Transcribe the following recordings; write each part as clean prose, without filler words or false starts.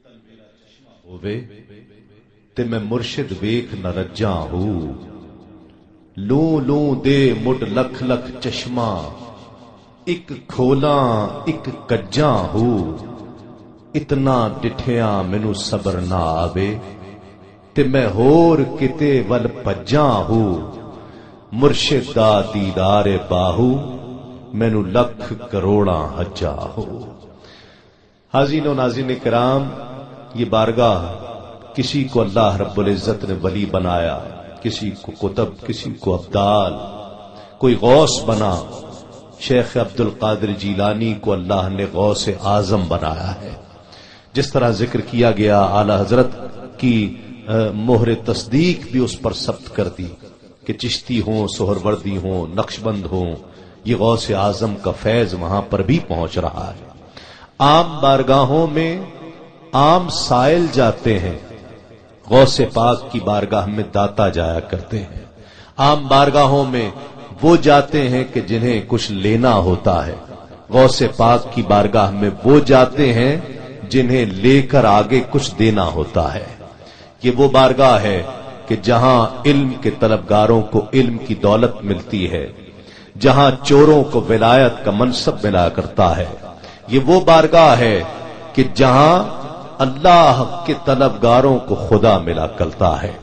ہووے تے میں مرشد ویکھ نہ رجاں ہو لوں لوں دے مڈ لکھ لکھ چشمہ ایک کھولاں ایک کجاں ہو اتنا ڈٹھیاں مینوں صبر نہ آوے تے میں ہور کتے ول پجاں ہو مرشد دا دیدار باہو مینوں لکھ کروڑاں حجا ہو۔ حاضرین و ناظرین کرام، یہ بارگاہ کسی کو اللہ رب العزت نے ولی بنایا، کسی کو قطب، کسی کو ابدال، کوئی غوث بنا۔ شیخ عبد القادر جیلانی کو اللہ نے غوث اعظم بنایا ہے۔ جس طرح ذکر کیا گیا اعلی حضرت کی مہر تصدیق بھی اس پر ثبت کر دی کہ چشتی ہوں، سہروردی ہوں، نقشبند ہوں، یہ غوث اعظم کا فیض وہاں پر بھی پہنچ رہا ہے۔ عام بارگاہوں میں عام سائل جاتے ہیں، غوث پاک کی بارگاہ میں داتا جایا کرتے ہیں۔ عام بارگاہوں میں وہ جاتے ہیں کہ جنہیں کچھ لینا ہوتا ہے، غوث پاک کی بارگاہ میں وہ جاتے ہیں جنہیں لے کر آگے کچھ دینا ہوتا ہے۔ یہ وہ بارگاہ ہے کہ جہاں علم کے طلبگاروں کو علم کی دولت ملتی ہے، جہاں چوروں کو ولایت کا منصب ملا کرتا ہے۔ یہ وہ بارگاہ ہے کہ جہاں اللہ کے طلبگاروں کو خدا ملا کرتا ہے،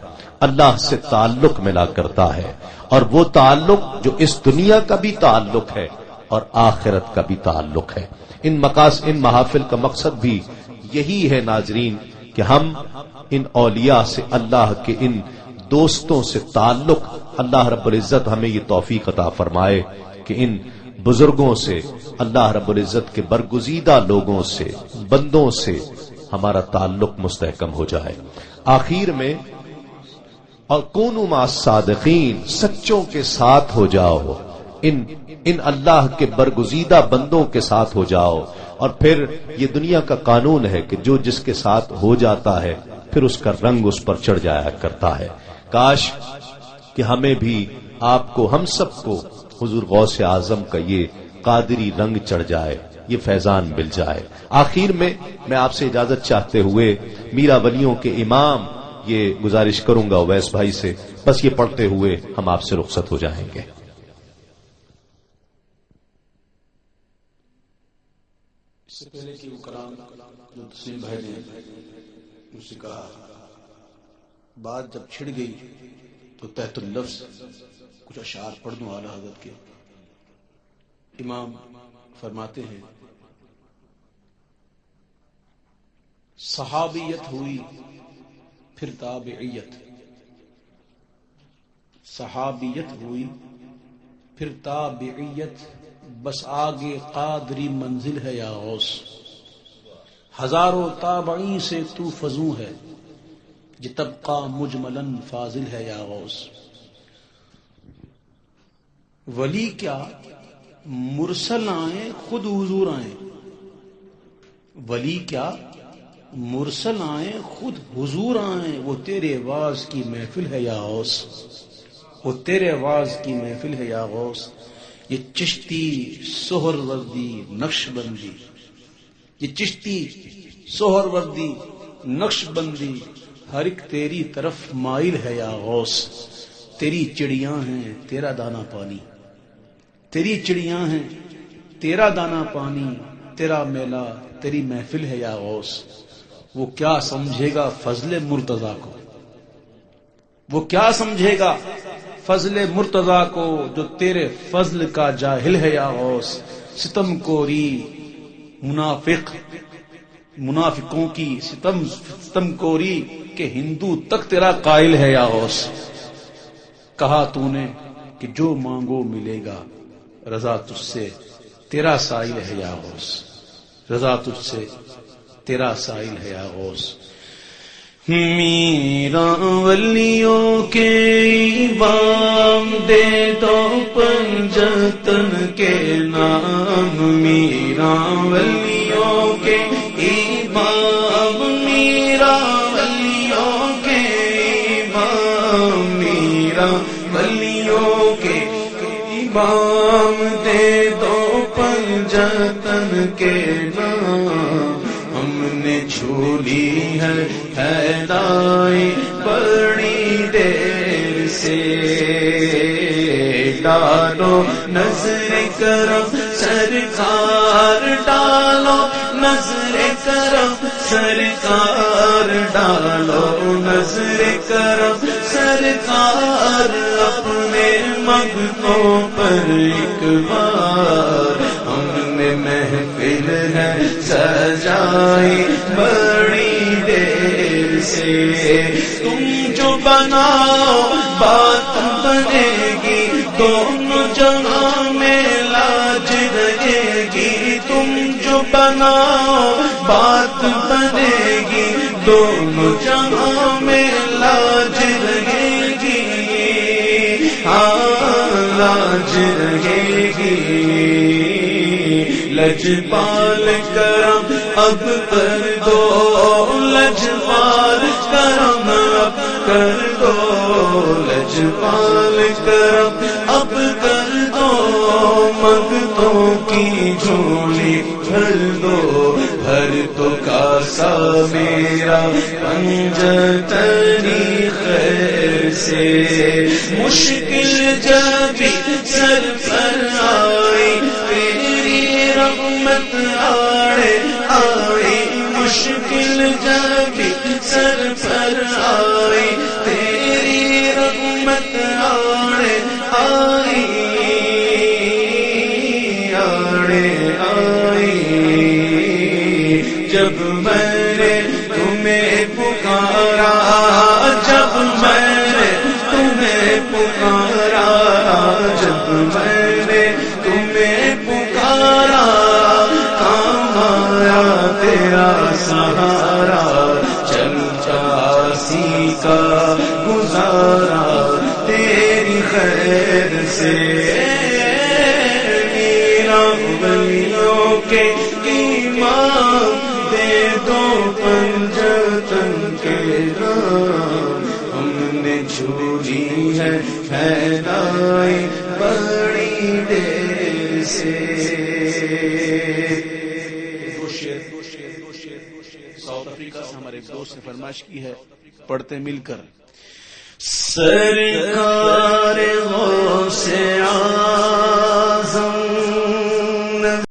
اللہ سے تعلق ملا کرتا ہے، اور وہ تعلق جو اس دنیا کا بھی تعلق ہے اور آخرت کا بھی تعلق ہے۔ ان محافل کا مقصد بھی یہی ہے ناظرین کہ ہم ان اولیاء سے، اللہ کے ان دوستوں سے تعلق، اللہ رب العزت ہمیں یہ توفیق عطا فرمائے کہ ان بزرگوں سے، اللہ رب العزت کے برگزیدہ لوگوں سے، بندوں سے ہمارا تعلق مستحکم ہو جائے۔ آخر میں اور کونوا مع الصادقین، سچوں کے ساتھ ہو جاؤ، ان اللہ کے برگزیدہ بندوں کے ساتھ ہو جاؤ۔ اور پھر یہ دنیا کا قانون ہے کہ جو جس کے ساتھ ہو جاتا ہے پھر اس کا رنگ اس پر چڑھ جایا کرتا ہے۔ کاش کہ ہمیں بھی، آپ کو، ہم سب کو حضور غوث اعظم کا یہ قادری رنگ چڑھ جائے، یہ فیضان مل جائے۔ آخر میں آپ سے اجازت چاہتے ہوئے میرا ولیوں کے امام یہ گزارش کروں گا اویس بھائی سے، بس یہ پڑھتے ہوئے ہم آپ سے رخصت ہو جائیں گے۔ اس سے پہلے کہ وہ کلام جو تسلیم بھائی نے مجھ سے کہا، بات جب چھڑ گئی تو تحت اللفظ کچھ اشعار پڑھ دوں اعلی حضرت کے۔ امام فرماتے ہیں، صحابیت ہوئی پھر تابعیت، صحابیت ہوئی پھر تابعیت، بس آگے قادری منزل ہے یا غوث، ہزاروں تابعین سے تو فزوں ہے، یہ طبقہ مجملاً فاضل ہے یا غوث۔ ولی کیا مرسل آئیں خود حضور آئیں، ولی کیا مرسل آئیں خود حضور آئیں، وہ تیرے واز کی محفل ہے یا غوث، وہ تیرے واز کی محفل ہے یا غوث۔ یہ چشتی سہروردی نقش بندی، یہ چشتی سہروردی نقش بندی، ہر ایک تیری طرف مائل ہے یا غوث۔ تیری چڑیاں ہیں تیرا دانا پانی، تیری چڑیاں ہیں تیرا دانا پانی، تیرا میلہ تیری محفل ہے یا غوث۔ وہ کیا سمجھے گا فضل مرتضی کو، وہ کیا سمجھے گا فضل مرتضی کو، جو تیرے فضل کا جاہل ہے یا غوث۔ ستم کوری منافقوں کی ستم کوری کہ ہندو تک تیرا قائل ہے یا غوث۔ کہا تو نے کہ جو مانگو ملے گا، رضا تجھ سے تیرا سائل ہے یا غوث، رضا تجھ سے تیرا سائل ہے یا غوث۔ میرا ولیوں کے امام دے دو پنجتن کے نام، میرا ولیوں کے امام، میرا ولیوں کے امام، میرا ولیوں کے امام دے دو پنجتن کے نام۔ ہم نے چھولی ہے ہدائی بڑی دیر سے ڈالو نظر کرم سرکار ڈالو نظر کرم سرکار ڈالو نظر کرم سرکار اپنے مغزوں پر ایک بار ہم نے محفل ہے سجائی بڑی دیر سے تم جو بناؤ بات بنے گی دونوں جہاں میں لاج رہے گی تم جو بناؤ بات بنے گی دونوں جہاں میں لاج رہے گی لاج رہے گی لجپال کرم اب کر دو لجپال کرم اب کر دو لجپال کرم اب کر دو مگتوں کی جھولی بھر دو بھر تو کاسا میرا پنجتنی خیر سے مشکل جب سر پر آئی تیری رحمت آڑے آئی مشکل جب سر پر آئی تیری رحمت آڑے آئی آڑے آئی جب میں نے تمہیں پکارا جب میں نے تمہیں پکارا جب میں نے تمہیں پکارا کام آیا تیرا سہارا چلتا سی کا گزارا تیری خیر سے میرا ولیوں کے ایمان دے دو پنجتن کے نام ہم نے چھوڑی ہے پھیلائی بڑی دیر سے ساؤتھ افریقہ سے ہمارے ایک دوست نے فرمائش کی ہے پڑھتے مل کر سرکار غوث عالم